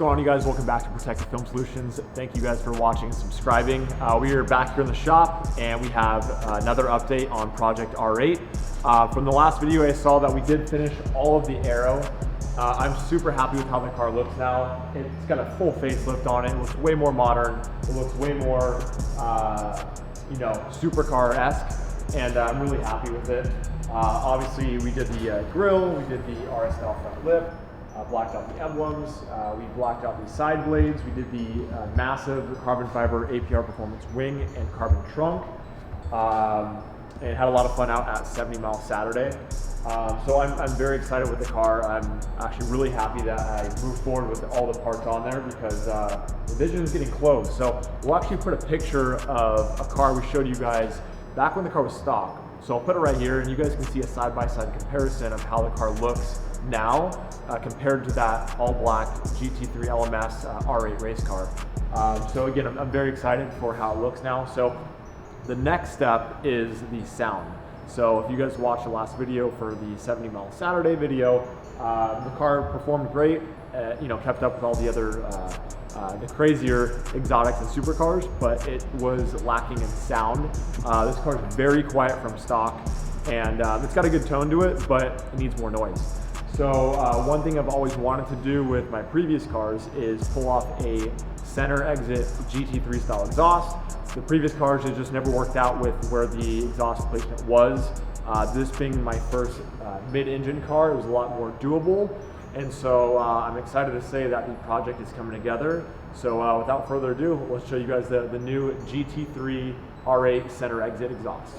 going on, you guys? Welcome back to Protective Film Solutions. Thank you guys for watching and subscribing. We are back here in the shop and we have another update on Project R8. From the last video, I saw that we did finish all of the aero. I'm super happy with how the car looks now. It's got a full facelift on it. It looks way more modern. It looks way more, supercar-esque, and I'm really happy with it. Obviously, we did the grille, we did the RS style front lip. Blacked out the emblems, we blacked out the side blades, we did the massive carbon fiber APR performance wing and carbon trunk, and had a lot of fun out at 70 Mile Saturday. So I'm very excited with the car. I'm actually really happy that I moved forward with all the parts on there because the vision is getting close. So we'll actually put a picture of a car we showed you guys back when the car was stock. So I'll put it right here and you guys can see a side-by-side comparison of how the car looks now compared to that all-black GT3 LMS R8 race car. So again, I'm very excited for how it looks now. So the next step is the sound. So if you guys watched the last video for the 70 Mile Saturday video, the car performed great, kept up with all the other the crazier exotics and supercars, but it was lacking in sound. This car is very quiet from stock, and it's got a good tone to it, but it needs more noise. So one thing I've always wanted to do with my previous cars is pull off a center exit GT3 style exhaust. The previous cars, it just never worked out with where the exhaust placement was. This being my first mid-engine car, it was a lot more doable. And so I'm excited to say that the project is coming together. So without further ado, let's show you guys the new GT3 R8 center exit exhaust.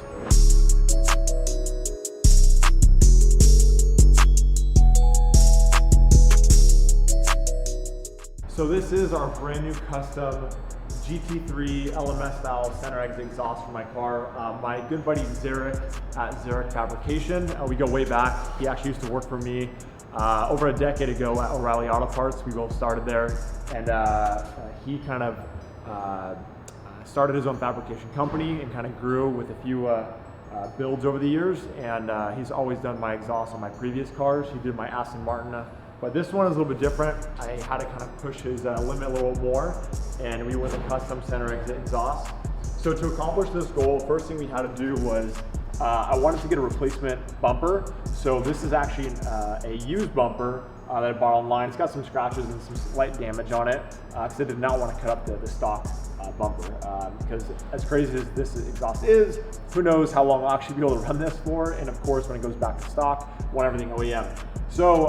So this is our brand new custom GT3 LMS style center exit exhaust for my car. My good buddy Zerek at Zerek Fabrication, we go way back. He actually used to work for me over a decade ago at O'Reilly Auto Parts. We both started there, and he kind of started his own fabrication company and kind of grew with a few builds over the years, and he's always done my exhaust on my previous cars. He did my Aston Martin, but this one is a little bit different. I had to kind of push his limit a little more, and we went with a custom center exit exhaust. So to accomplish this goal, first thing we had to do was I wanted to get a replacement bumper. So this is actually a used bumper that I bought online. It's got some scratches and some slight damage on it because I did not want to cut up the stock bumper because as crazy as this exhaust is, who knows how long I'll actually be able to run this for, and of course when it goes back to stock, want everything OEM. So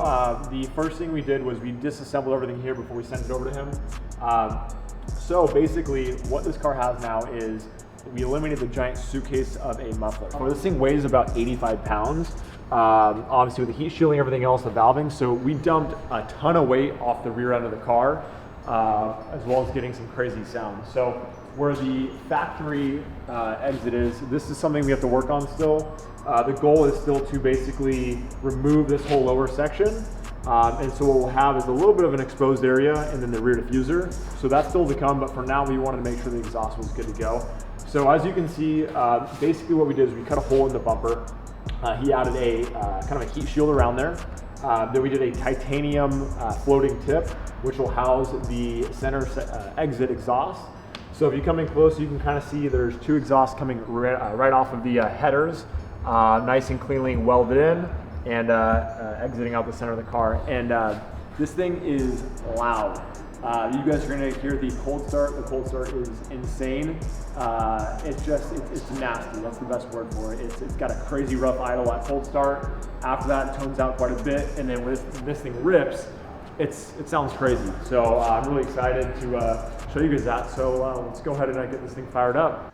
the first thing we did was we disassembled everything here before we sent it over to him. So basically what this car has now is we eliminated the giant suitcase of a muffler. So this thing weighs about 85 pounds, obviously with the heat shielding, everything else, the valving. So we dumped a ton of weight off the rear end of the car, as well as getting some crazy sound. So where the factory exit is, this is something we have to work on still. The goal is still to basically remove this whole lower section. And so what we'll have is a little bit of an exposed area and then the rear diffuser. So that's still to come, but for now we wanted to make sure the exhaust was good to go. So as you can see, basically what we did is we cut a hole in the bumper. He added a kind of a heat shield around there. Then we did a titanium floating tip, which will house the center exit exhaust. So if you come in close, you can kind of see there's two exhausts coming right off of the headers, nice and cleanly welded in, and exiting out the center of the car. And this thing is loud. You guys are gonna hear the cold start. The cold start is insane. It's nasty. That's the best word for it. It's got a crazy rough idle at cold start. After that, it tones out quite a bit, and then when this thing rips, it sounds crazy. So I'm really excited to show you guys that. So let's go ahead and get this thing fired up.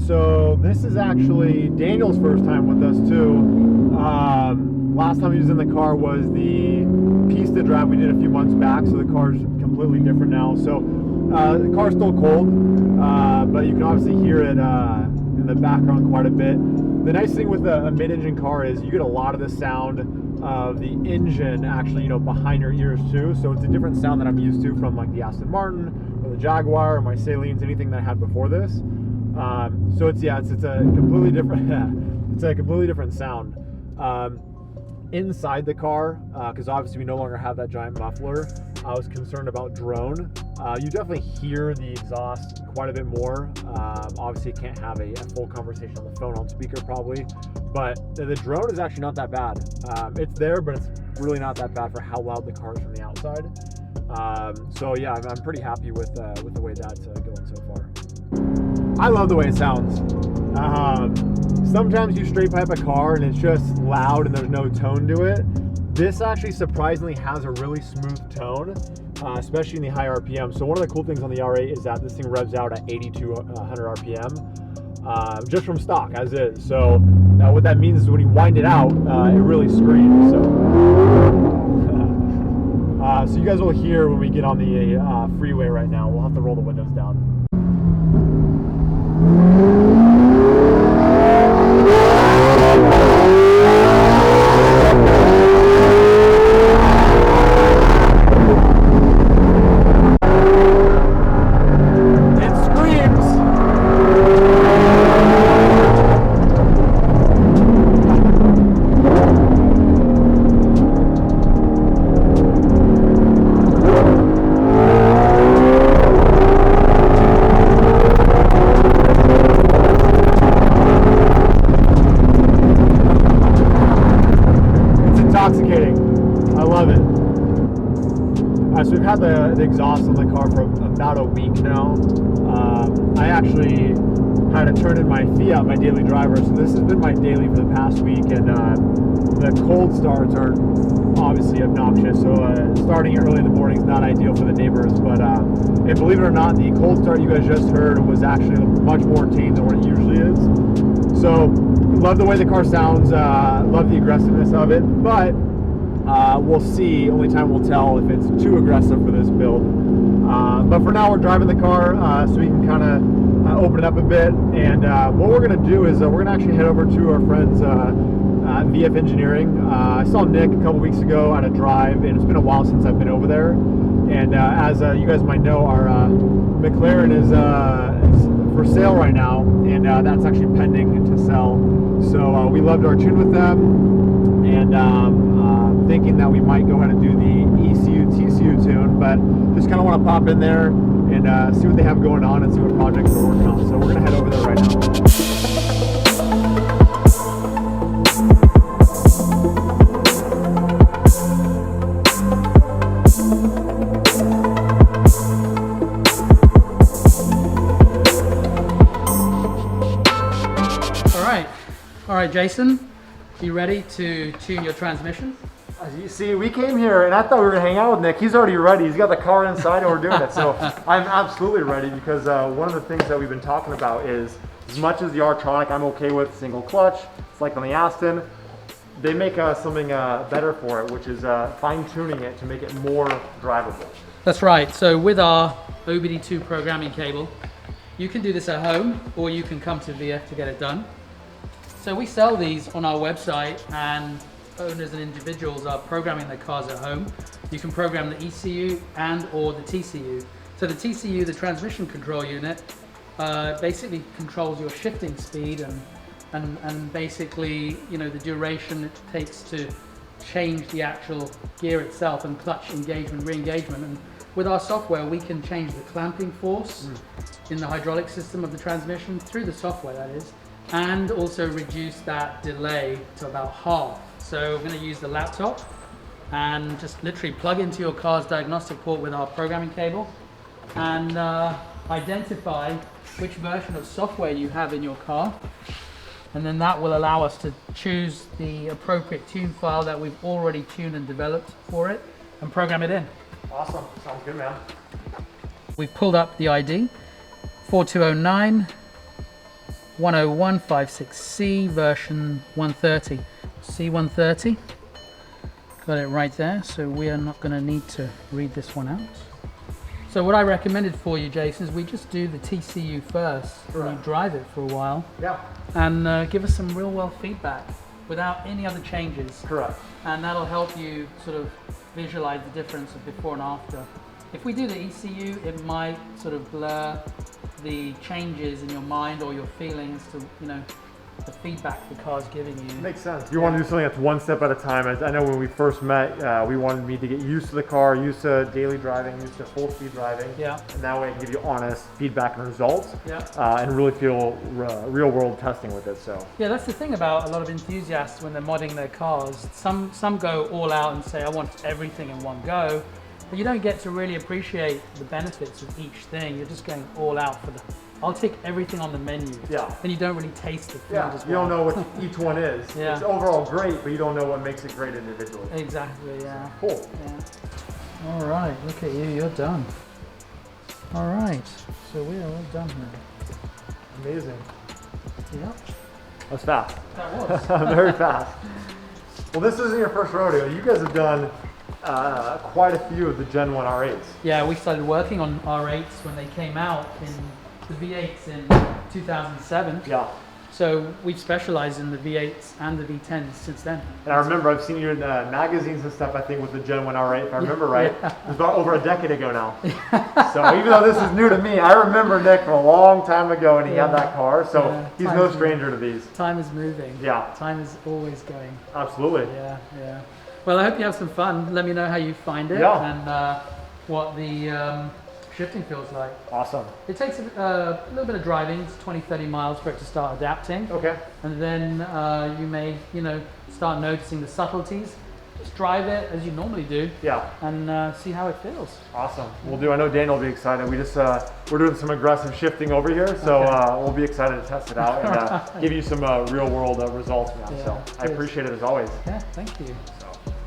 So this is actually Daniel's first time with us too. Last time he was in the car was the pista drive we did a few months back, so the car's completely different now. So the car's still cold, but you can obviously hear it in the background quite a bit. The nice thing with a mid-engine car is you get a lot of the sound of the engine actually, behind your ears too. So it's a different sound that I'm used to from like the Aston Martin or the Jaguar or my Salines, anything that I had before this. So it's a completely different it's a completely different sound. Inside the car, because obviously we no longer have that giant muffler, I was concerned about drone. You definitely hear the exhaust quite a bit more. Obviously you can't have a full conversation on the phone on speaker probably, but the drone is actually not that bad. It's there, but it's really not that bad for how loud the car is from the outside. So yeah, I'm pretty happy with the way that's going so far. I love the way it sounds. Sometimes you straight pipe a car and it's just loud and there's no tone to it. This actually surprisingly has a really smooth tone, especially in the high RPM. So one of the cool things on the R8 is that this thing revs out at 80 to 100 RPM, just from stock as is. So what that means is when you wind it out, it really screams. So, so you guys will hear when we get on the freeway right now. We'll have to roll the windows down. I love it. So we've had the exhaust on the car for about a week now. I actually had to turn in my Fiat, my daily driver, so this has been my daily for the past week, and the cold starts are obviously obnoxious, so starting early in the morning is not ideal for the neighbors, but and believe it or not, the cold start you guys just heard was actually much more tame than what it usually is. So love the way the car sounds, love the aggressiveness of it, but we'll see, only time will tell if it's too aggressive for this build. But for now we're driving the car so we can kind of open it up a bit, and what we're going to do is we're going to actually head over to our friends at VF Engineering. I saw Nick a couple weeks ago at a drive, and it's been a while since I've been over there, and as you guys might know, our McLaren is for sale right now, and that's actually pending to sell. So we loved our tune with them, and thinking that we might go ahead and do the ECU TCU tune, but just kind of want to pop in there and see what they have going on and see what projects they're working on. So we're going to head over there right now. All right, Jason, you ready to tune your transmission? As you see, we came here and I thought we were gonna hang out with Nick. He's already ready. He's got the car inside and we're doing it. So I'm absolutely ready, because one of the things that we've been talking about is, as much as the R-Tronic I'm okay with single clutch, it's like on the Aston, they make something better for it, which is fine tuning it to make it more drivable. That's right. So with our OBD2 programming cable, you can do this at home or you can come to VF to get it done. So we sell these on our website, and owners and individuals are programming their cars at home. You can program the ECU and or the TCU. So the TCU, the transmission control unit, basically controls your shifting speed and basically, the duration it takes to change the actual gear itself and clutch engagement, re-engagement. And with our software, we can change the clamping force in the hydraulic system of the transmission through the software, that is, and also reduce that delay to about half. So we're going to use the laptop and just literally plug into your car's diagnostic port with our programming cable and identify which version of software you have in your car, and then that will allow us to choose the appropriate tune file that we've already tuned and developed for it and program it in. Awesome, sounds good, man. We've pulled up the ID 4209 10156C version 130. C130. Got it right there, so we are not going to need to read this one out. So what I recommended for you, Jason, is we just do the TCU first and you drive it for a while. Yeah. and give us some real world feedback without any other changes. Correct. And that'll help you sort of visualize the difference of before and after. If we do the ECU, it might sort of blur the changes in your mind or your feelings to, you know, the feedback the car's giving you. Makes sense. You want to do something that's one step at a time. I know when we first met, we wanted me to get used to the car, used to daily driving, used to full speed driving. Yeah. And that way I can give you honest feedback and results. Yeah. And really feel real world testing with it. So. Yeah, that's the thing about a lot of enthusiasts when they're modding their cars. Some go all out and say, I want everything in one go. But you don't get to really appreciate the benefits of each thing. You're just going all out for the, I'll take everything on the menu. Yeah. And you don't really taste the food as well. You don't know what each one is. Yeah. It's overall great, but you don't know what makes it great individually. Exactly, yeah. Cool. Yeah. All right, look at you, you're done. All right, so we are all done here. Amazing. Yep. That's fast. That was. Very fast. Well, this isn't your first rodeo. You guys have done quite a few of the Gen 1 R8s. Yeah, we started working on R8s when they came out in the V8s in 2007. Yeah. So we've specialized in the V8s and the V10s since then. And I remember I've seen you in magazines and stuff, I think, with the Gen 1 R8, if I remember right. Yeah. It was about over a decade ago now. So even though this is new to me, I remember Nick from a long time ago and he had that car. So he's no stranger to these. Time is moving. Yeah. Time is always going. Absolutely. Yeah, yeah. Well, I hope you have some fun. Let me know how you find it and what the shifting feels like. Awesome. It takes a little bit of driving. It's 20-30 miles for it to start adapting. Okay. And then you may, you know, start noticing the subtleties. Just drive it as you normally do. Yeah. And see how it feels. Awesome. We'll do. I know Daniel will be excited. We just we're doing some aggressive shifting over here, so we'll be excited to test it out and give you some real world results now. Yeah, so I appreciate it as always. Yeah. Thank you.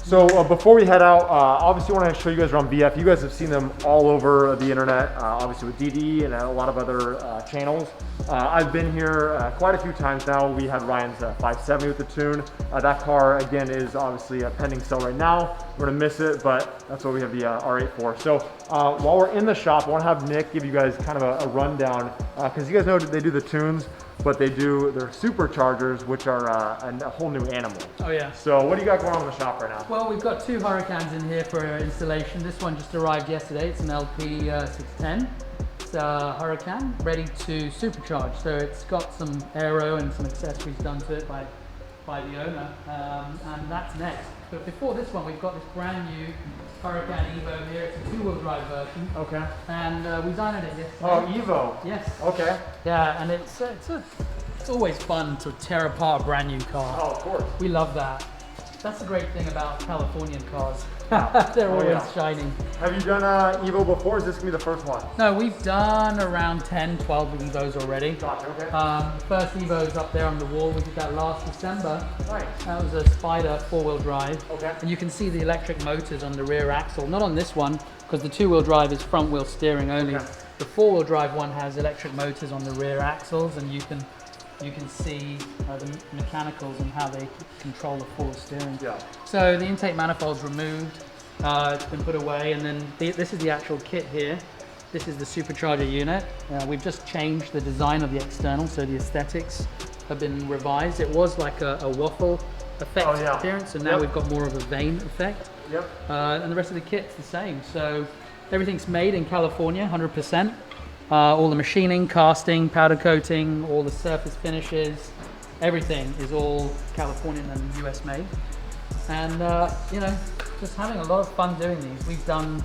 So before we head out, obviously want to show you guys around VF. You guys have seen them all over the internet, obviously with DD and a lot of other channels. I've been here quite a few times now. We had Ryan's 570 with the tune. That car, again, is obviously a pending sale right now. We're going to miss it, but that's what we have the R8 for. So while we're in the shop, I want to have Nick give you guys kind of a rundown, because you guys know they do the tunes, but they do their superchargers, which are a whole new animal. Oh yeah. So what do you got going on in the shop right now? Well, we've got two Hurricanes in here for installation. This one just arrived yesterday. It's an LP 610. It's a Hurricane ready to supercharge. So it's got some aero and some accessories done to it by the owner, and that's next. But before this one, we've got this brand new Hurricane Evo here. It's a two-wheel drive version. Okay. And we designed it yesterday. Oh, Evo. Yes. Okay. Yeah, and it's always fun to tear apart a brand new car. Oh, of course. We love that. That's the great thing about Californian cars. They're always shining. Have you done Evo before? Is this going to be the first one? No, we've done around 10, 12 Evos already. Gotcha, okay. The first Evo's up there on the wall. We did that last December. Nice. That was a Spider 4-wheel drive. Okay. And you can see the electric motors on the rear axle. Not on this one, because the 2-wheel drive is front-wheel steering only. Okay. The 4-wheel drive one has electric motors on the rear axles, and you can see the mechanicals and how they control the forward steering. Yeah. So the intake manifold's removed, it's been put away, and then this is the actual kit here. This is the supercharger unit. We've just changed the design of the external, so the aesthetics have been revised. It was like a waffle effect appearance, so now we've got more of a vein effect. Yep. And the rest of the kit's the same. So everything's made in California, 100%. All the machining, casting, powder coating, all the surface finishes, everything is all Californian and US made. And you know, just having a lot of fun doing these. We've done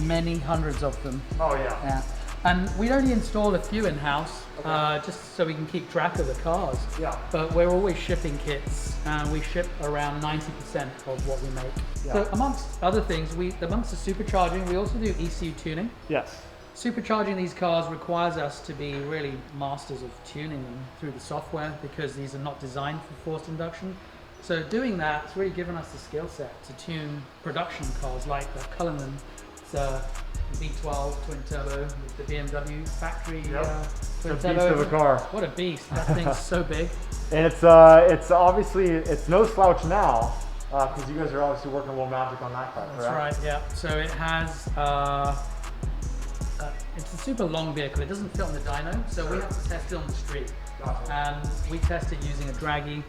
many hundreds of them. Oh yeah. Yeah. And we only install a few in-house, just so we can keep track of the cars. Yeah. But we're always shipping kits, and we ship around 90% of what we make. Yeah. So amongst other things, amongst the supercharging, we also do ECU tuning. Yes. Supercharging these cars requires us to be really masters of tuning them through the software, because these are not designed for forced induction. So doing that, it's really given us the skill set to tune production cars like the Cullinan. It's a V12 twin turbo with the BMW factory twin turbo. Beast of a car. What a beast! That thing's so big. And it's obviously it's no slouch now, because you guys are obviously working a little magic on that car. That's right. Yeah. So it has. It's a super long vehicle. It doesn't fit on the dyno, so we have to test it on the street. and we test it using a draggy.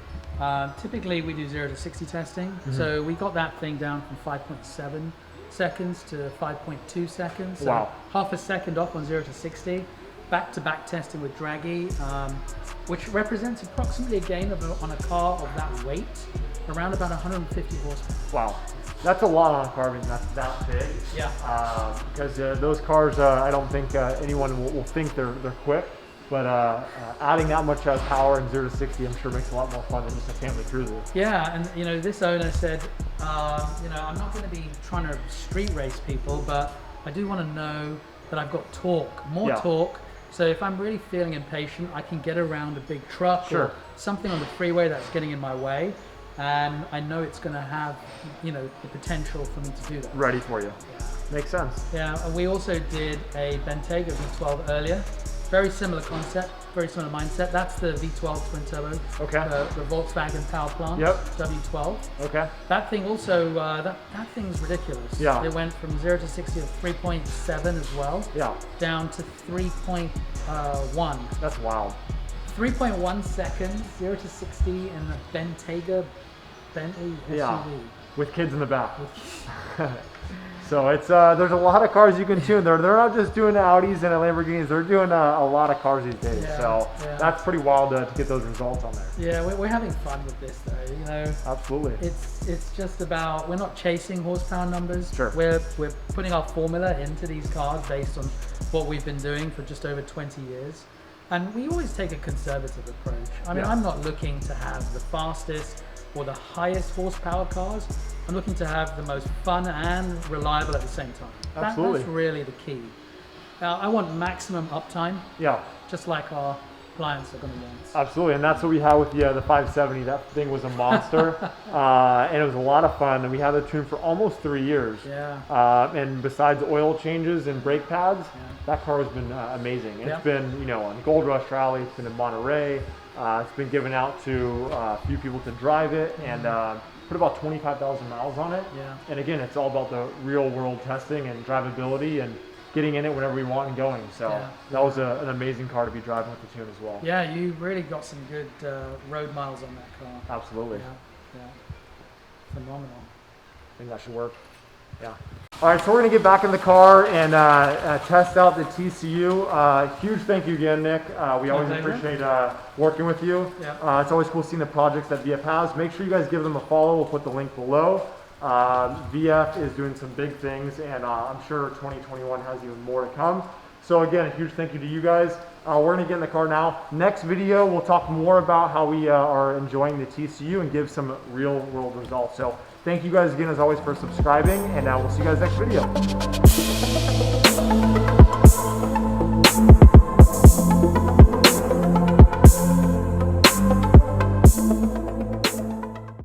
Typically we do 0 to 60 testing, so we got that thing down from 5.7 seconds to 5.2 seconds. So wow. half a second off on 0 to 60. Back-to-back testing with draggy, which represents approximately a gain on a car of that weight, around about 150 horsepower. Wow. That's a lot on a car, that's that big. Yeah. Because those cars, I don't think anyone will think they're quick, but adding that much power in 0 to 60, I'm sure makes a lot more fun than just a family cruiser. Yeah, and you know, this owner said, you know, I'm not going to be trying to street race people, but I do want to know that I've got torque, more torque. So if I'm really feeling impatient, I can get around a big truck or something on the freeway that's getting in my way. And I know it's going to have, you know, the potential for me to do that. Ready for you. Yeah. Makes sense. Yeah, and we also did a Bentayga V12 earlier. Very similar concept, very similar mindset. That's the V12 twin turbo. Okay. The Volkswagen power plant. Yep. W12. Okay. That thing also, that thing's ridiculous. Yeah. It went from 0 to 60 to 3.7 as well. Yeah. Down to 3.1. That's wild. 3.1 seconds, 0 to 60 in the Bentayga Bentley SUV. Yeah, with kids in the back. So it's there's a lot of cars you can tune. They're not just doing Audis and Lamborghinis. They're doing a lot of cars these days. Yeah, so that's pretty wild to get those results on there. Yeah, we're having fun with this though. You know, absolutely. It's just about, we're not chasing horsepower numbers. Sure. We're putting our formula into these cars based on what we've been doing for just over 20 years. And we always take a conservative approach. I mean, I'm not looking to have the fastest or the highest horsepower cars. I'm looking to have the most fun and reliable at the same time. Absolutely. That's really the key. I want maximum uptime. Yeah. Just like our clients are going to want. Absolutely, and that's what we had with the 570. That thing was a monster, and it was a lot of fun. And we had it tuned for almost 3 years. Yeah. And besides oil changes and brake pads, that car has been amazing. It's been, you know, on Gold Rush Rally. It's been in Monterey. It's been given out to a few people to drive it, and put about 25,000 miles on it. Yeah. And again, it's all about the real world testing and drivability and getting in it whenever we want and going. So that was an amazing car to be driving with the tune as well. Yeah, you really got some good road miles on that car. Absolutely. Yeah. Phenomenal. I think that should work. Yeah. All right, so we're gonna get back in the car and test out the TCU. Huge thank you again, Nick. We always appreciate working with you. Yeah. It's always cool seeing the projects that VF has. Make sure you guys give them a follow. We'll put the link below. VF is doing some big things, and I'm sure 2021 has even more to come. So again, a huge thank you to you guys. We're gonna get in the car now. Next video, we'll talk more about how we are enjoying the TCU and give some real world results. So thank you guys again, as always, for subscribing, and we'll see you guys next video.